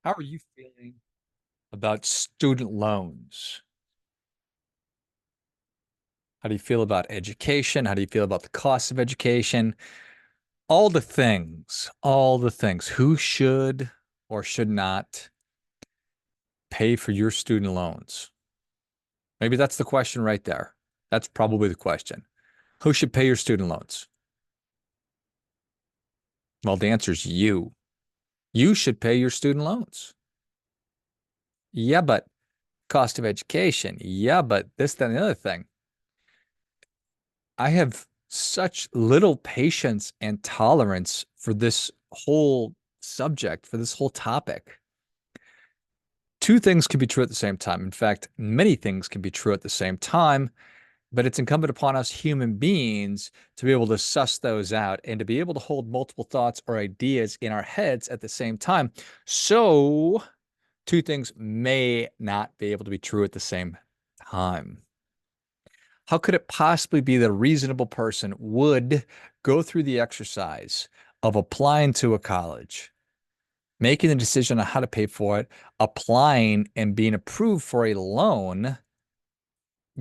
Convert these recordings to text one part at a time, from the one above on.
How are you feeling about student loans? How do you feel about education? How do you feel about the cost of education? All the things, all the things. Who should or should not pay for your student loans? Maybe that's the question right there. That's probably the question. Who should pay your student loans? Well, the answer is you. You should pay your student loans. Yeah, but cost of education. Yeah, but this, that, and the other thing. I have such little patience and tolerance for this whole subject, for this whole topic. Two things can be true at the same time. In fact, many things can be true at the same time, but it's incumbent upon us human beings to be able to suss those out and to be able to hold multiple thoughts or ideas in our heads at the same time. So, two things may not be able to be true at the same time. How could it possibly be that a reasonable person would go through the exercise of applying to a college, making the decision on how to pay for it, applying and being approved for a loan,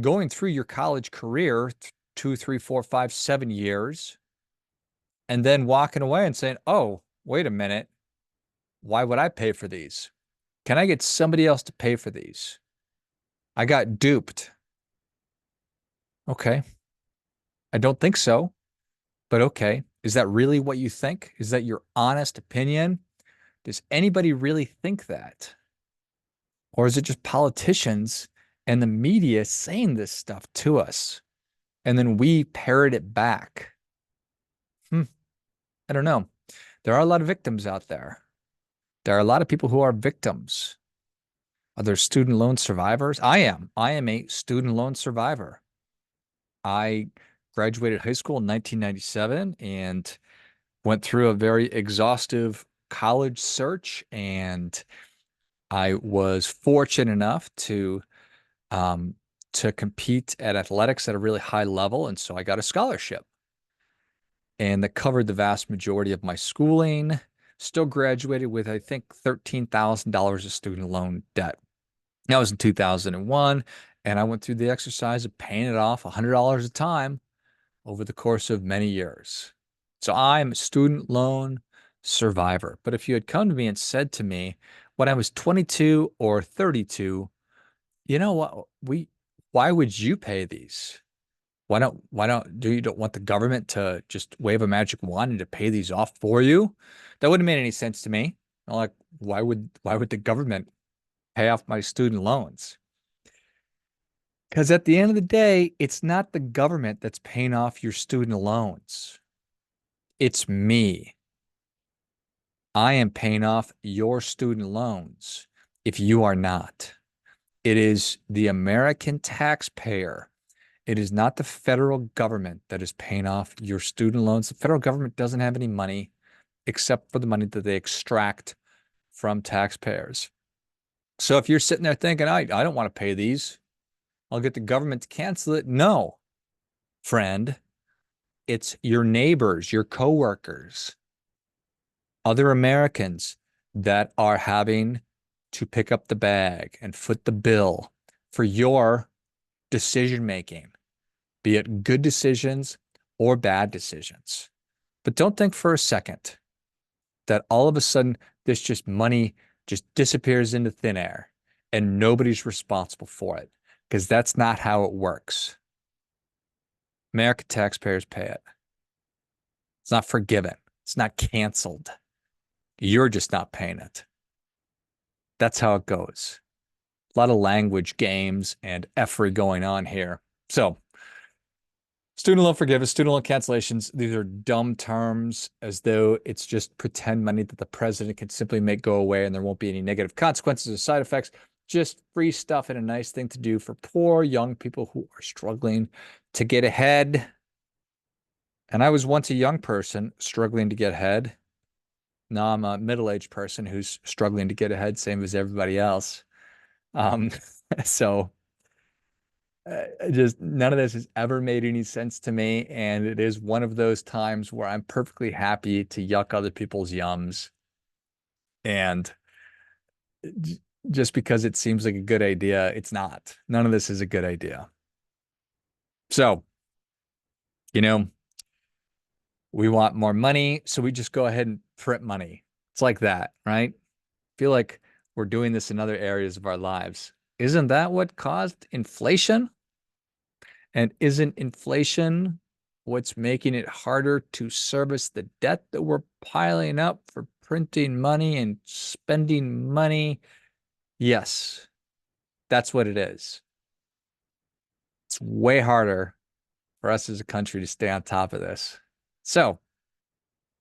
going through your college career, 2, 3, 4, 5, 7 years, and then walking away and saying, oh, wait a minute, why would I pay for these? Can I get somebody else to pay for these? I got duped. Okay. I don't think so. But okay, is that really what you think? Is that your honest opinion? Does anybody really think that? Or is it just politicians and the media saying this stuff to us? And then we parrot it back. Hmm, I don't know. There are a lot of victims out there. There are a lot of people who are victims. Are there student loan survivors? I am. I am a student loan survivor. I graduated high school in 1997 and went through a very exhaustive college search, and I was fortunate enough um, to compete at athletics at a really high level, and so I got a scholarship, and that covered the vast majority of my schooling. Still graduated with, I think, $13,000 of student loan debt. That was in 2001, and I went through the exercise of paying it off $100 a time over the course of many years. So I'm a student loan survivor. But if you had come to me and said to me when I was 22 or 32, you know what, why would you pay these? Do you don't want the government to just wave a magic wand and to pay these off for you? That wouldn't make any sense to me. I'm like, why would the government pay off my student loans? Because at the end of the day, it's not the government that's paying off your student loans. It's me. I am paying off your student loans if you are not. It is the American taxpayer. It is not the federal government that is paying off your student loans. The federal government doesn't have any money except for the money that they extract from taxpayers. So if you're sitting there thinking, I don't want to pay these, I'll get the government to cancel it. No, friend, it's your neighbors, your coworkers, other Americans that are having to pick up the bag and foot the bill for your decision making, be it good decisions or bad decisions. But don't think for a second that all of a sudden this just money just disappears into thin air and nobody's responsible for it, because that's not how it works. American taxpayers pay it. It's not forgiven. It's not canceled. You're just not paying it. That's how it goes. A lot of language games and effery going on here. So, student loan forgiveness, student loan cancellations, these are dumb terms, as though it's just pretend money that the president can simply make go away and there won't be any negative consequences or side effects. Just free stuff and a nice thing to do for poor young people who are struggling to get ahead. And I was once a young person struggling to get ahead. Now I'm a middle-aged person who's struggling to get ahead, same as everybody else. Um, so just none of this has ever made any sense to me. And it is one of those times where I'm perfectly happy to yuck other people's yums. And just because it seems like a good idea, it's not. None of this is a good idea. So, you know, we want more money, so we just go ahead and print money. It's like that, right? Feel like we're doing this in other areas of our lives. Isn't that what caused inflation? And isn't inflation what's making it harder to service the debt that we're piling up for printing money and spending money? Yes, that's what it is. It's way harder for us as a country to stay on top of this. So,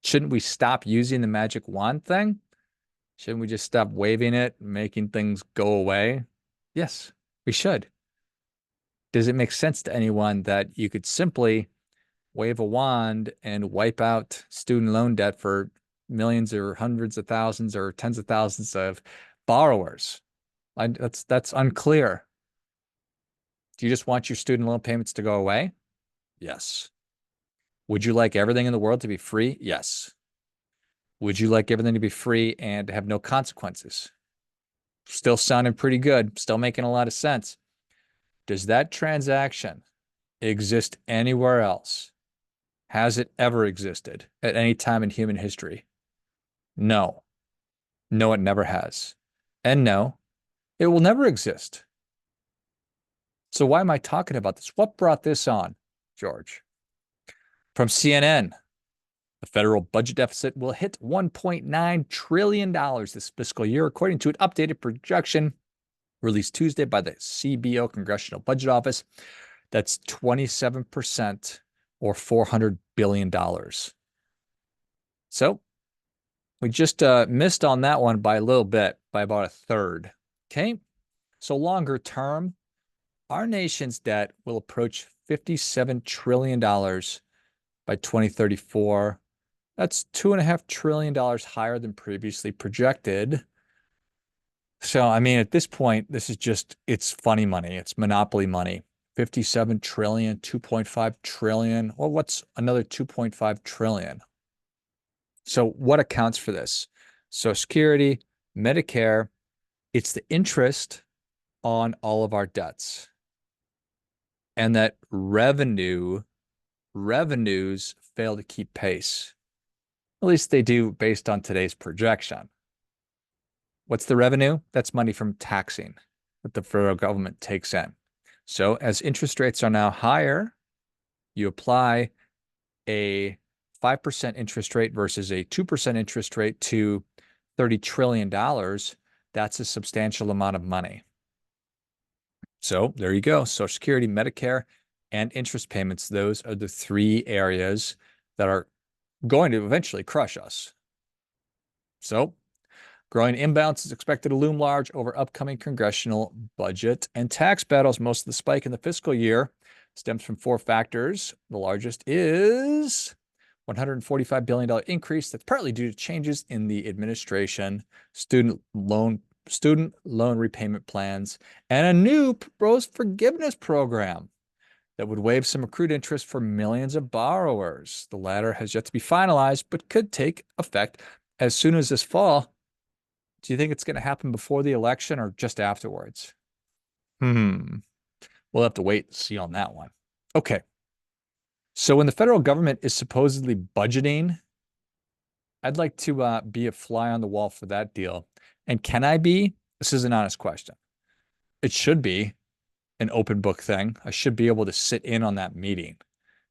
shouldn't we stop using the magic wand thing? Shouldn't we just stop waving it, making things go away? Yes, we should. Does it make sense to anyone that you could simply wave a wand and wipe out student loan debt for millions or hundreds of thousands or tens of thousands of borrowers? That's unclear. Do you just want your student loan payments to go away? Yes. Would you like everything in the world to be free? Yes. Would you like everything to be free and have no consequences? Still sounding pretty good, still making a lot of sense. Does that transaction exist anywhere else? Has it ever existed at any time in human history? No. No, it never has. And no, it will never exist. So why am I talking about this? What brought this on, George? From CNN, the federal budget deficit will hit $1.9 trillion this fiscal year, according to an updated projection released Tuesday by the CBO Congressional Budget Office. That's 27% or $400 billion. So we just missed on that one by a little bit, by about a third. Okay. So longer term, our nation's debt will approach $57 trillion by 2034. That's $2.5 trillion higher than previously projected. So, I mean, at this point, this is just, it's funny money. It's monopoly money. 57 trillion, 2.5 trillion. Well, what's another 2.5 trillion? So what accounts for this? Social Security, Medicare, it's the interest on all of our debts. And that revenues fail to keep pace. At least they do based on today's projection. What's the revenue? That's money from taxing that the federal government takes in. So as interest rates are now higher, you apply a 5% interest rate versus a 2% interest rate to $30 trillion. That's a substantial amount of money. So there you go. Social Security, Medicare, and interest payments. Those are the three areas that are going to eventually crush us. So growing imbalance is expected to loom large over upcoming congressional budget and tax battles. Most of the spike in the fiscal year stems from four factors. The largest is $145 billion increase that's partly due to changes in the administration, student loan repayment plans, and a new proposed forgiveness program that would waive some accrued interest for millions of borrowers. The latter has yet to be finalized, but could take effect as soon as this fall. Do you think it's going to happen before the election or just afterwards? We'll have to wait and see on that one. Okay. So when the federal government is supposedly budgeting, I'd like to be a fly on the wall for that deal. And can I be? This is an honest question. It should be an open book thing. I should be able to sit in on that meeting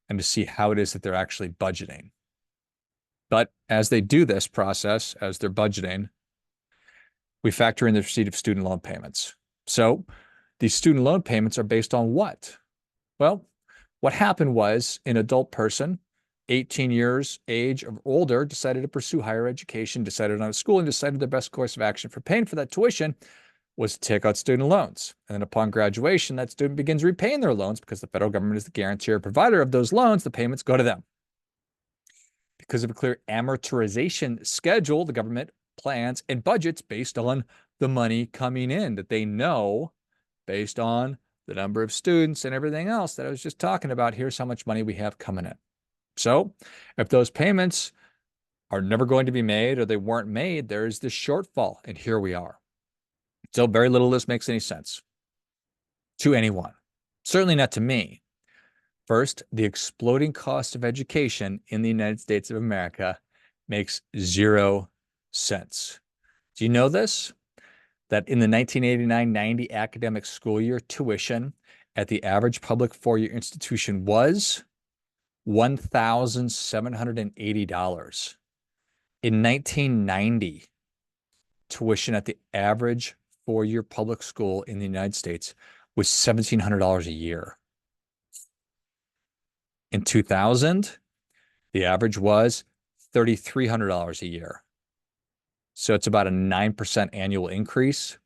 and to see how it is that they're actually budgeting. But as they do this process, as they're budgeting, we factor in the receipt of student loan payments. So these student loan payments are based on what? Well, what happened was an adult person, 18 years age or older, decided to pursue higher education, decided on a school, and decided the best course of action for paying for that tuition was to take out student loans. And then upon graduation, that student begins repaying their loans because the federal government is the guarantor provider of those loans. The payments go to them. Because of a clear amortization schedule, the government plans and budgets based on the money coming in that they know based on the number of students and everything else that I was just talking about. Here's how much money we have coming in. So if those payments are never going to be made or they weren't made, there's this shortfall. And here we are. So very little of this makes any sense to anyone. Certainly not to me. First, the exploding cost of education in the United States of America makes 0 cents. Do you know this? That in the 1989-90 academic school year, tuition at the average public four-year institution was $1,780. In 1990, tuition at the average four-year public school in the United States was $1,700 a year. In 2000, the average was $3,300 a year. So it's about a 9% annual increase.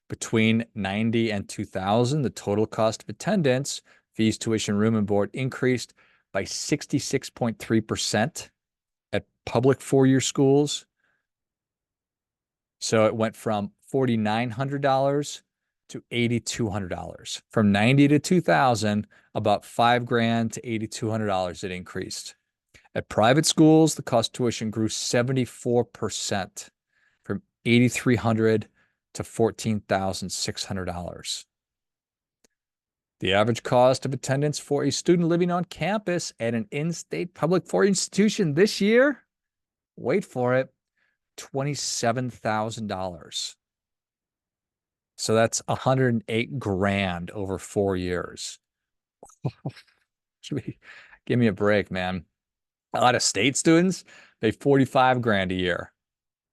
Between 90 and 2000, the total cost of attendance, fees, tuition, room, and board increased by 66.3% at public four-year schools. So it went from $4,900 to $8,200. From 90 to 2000, about $5,000 to $8,200 it increased. At private schools, the cost of tuition grew 74% from $8,300 to $14,600. The average cost of attendance for a student living on campus at an in-state public four-year institution this year, wait for it, $27,000. So that's 108 grand over 4 years. Give me a break, man. Out of state students pay 45 grand a year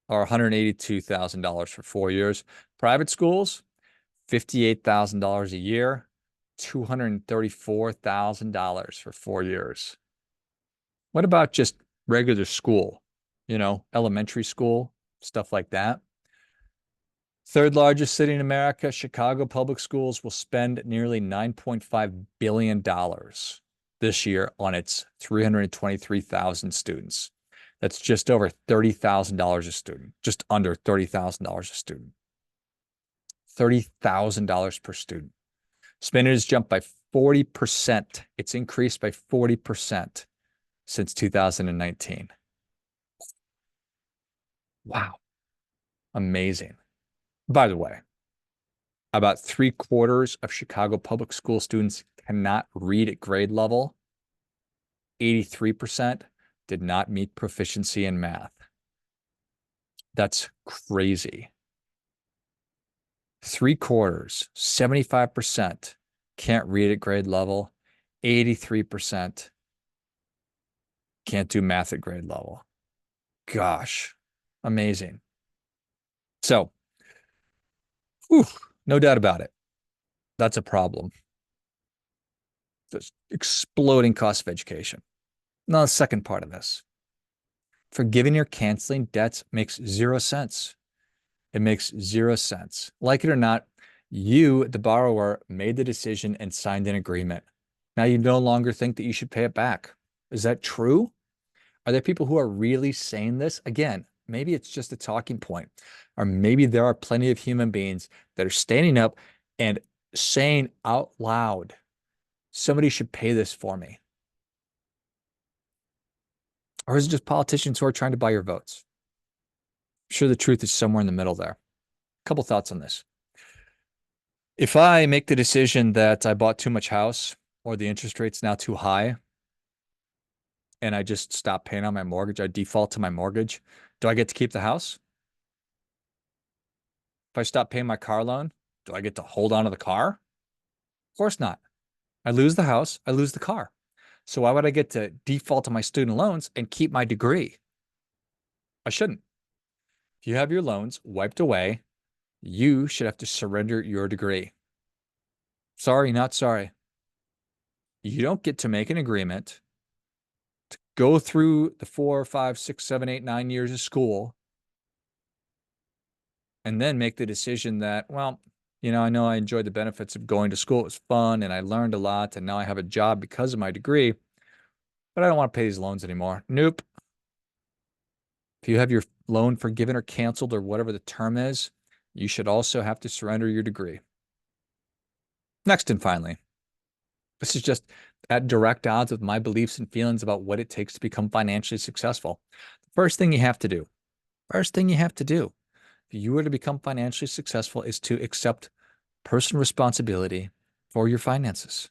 or $182,000 for 4 years. Private schools, $58,000 a year, $234,000 for 4 years. What about just regular school? Elementary school, stuff like that. Third largest city in America, Chicago Public Schools will spend nearly $9.5 billion this year on its 323,000 students. That's just over $30,000 a student, just under $30,000 a student. $30,000 per student. Spending has jumped by 40%. It's increased by 40% since 2019. Wow. Amazing. By the way, about 3/4 of Chicago public school students cannot read at grade level. 83% did not meet proficiency in math. That's crazy. 3/4, 75% can't read at grade level. 83% can't do math at grade level. Gosh, amazing. So, no doubt about it. That's a problem. This exploding cost of education. Now, the second part of this. Forgiving or canceling debts makes 0 cents. It makes 0 cents. Like it or not, you, the borrower, made the decision and signed an agreement. Now you no longer think that you should pay it back. Is that true? Are there people who are really saying this? Again, maybe it's just a talking point, or maybe there are plenty of human beings that are standing up and saying out loud, somebody should pay this for me. Or is it just politicians who are trying to buy your votes? I'm sure the truth is somewhere in the middle there. A couple thoughts on this. If I make the decision that I bought too much house or the interest rate's now too high and I just stop paying on my mortgage, I default to my mortgage, do I get to keep the house? If I stop paying my car loan, do I get to hold on to the car? Of course not. I lose the house, I lose the car. So why would I get to default to my student loans and keep my degree? I shouldn't. If you have your loans wiped away, you should have to surrender your degree. Sorry, not sorry. You don't get to make an agreement to go through the 4, 5, 6, 7, 8, 9 years of school and then make the decision that, well, I know I enjoyed the benefits of going to school. It was fun and I learned a lot and now I have a job because of my degree, but I don't want to pay these loans anymore. Nope. If you have your loan forgiven or canceled or whatever the term is, you should also have to surrender your degree. Next and finally, this is just at direct odds with my beliefs and feelings about what it takes to become financially successful. First thing you have to do if you were to become financially successful, is to accept personal responsibility for your finances.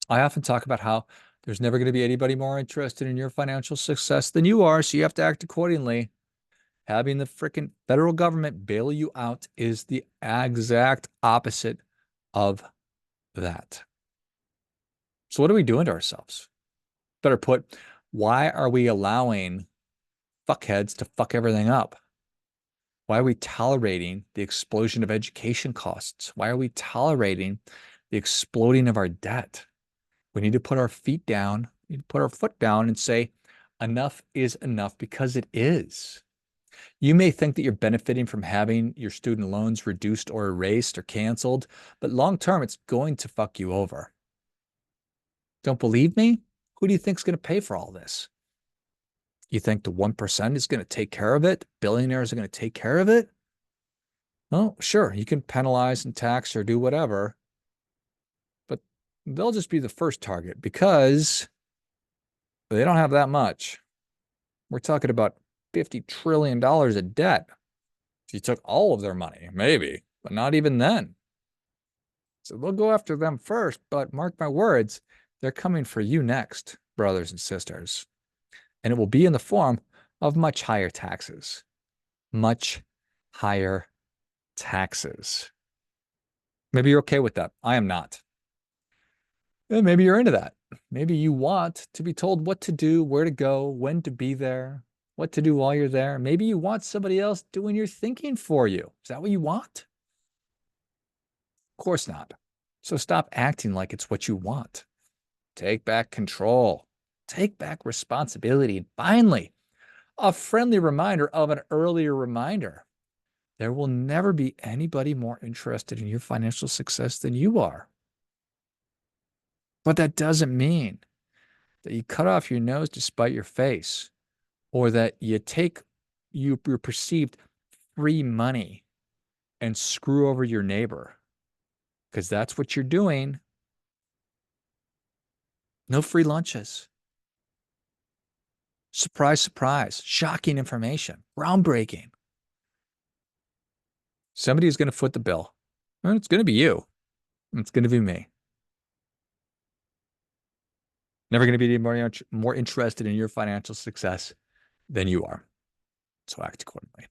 I often talk about how there's never going to be anybody more interested in your financial success than you are, so you have to act accordingly. Having the freaking federal government bail you out is the exact opposite of that. So, what are we doing to ourselves? Better put, why are we allowing fuckheads to fuck everything up? Why are we tolerating the explosion of education costs? Why are we tolerating the exploding of our debt? We need to put our feet down, we need to put our foot down and say, enough is enough because it is. You may think that you're benefiting from having your student loans reduced or erased or canceled, but long term, it's going to fuck you over. Don't believe me? Who do you think is going to pay for all this? You think the 1% is going to take care of it? Billionaires are going to take care of it? Well, sure, you can penalize and tax or do whatever, but they'll just be the first target because they don't have that much. We're talking about $50 trillion of debt. If you took all of their money, maybe, but not even then. So they'll go after them first, but mark my words, they're coming for you next, brothers and sisters. And it will be in the form of much higher taxes. Much higher taxes. Maybe you're okay with that. I am not. And maybe you're into that. Maybe you want to be told what to do, where to go, when to be there, what to do while you're there. Maybe you want somebody else doing your thinking for you. Is that what you want? Of course not. So stop acting like it's what you want. Take back control. Take back responsibility. And finally, a friendly reminder of an earlier reminder. There will never be anybody more interested in your financial success than you are. But that doesn't mean that you cut off your nose to spite your face, or that you take your perceived free money and screw over your neighbor, because that's what you're doing. No free lunches. Surprise, surprise. Shocking information. Groundbreaking. Somebody is going to foot the bill. And it's going to be you. It's going to be me. Never going to be more interested in your financial success than you are. So act accordingly.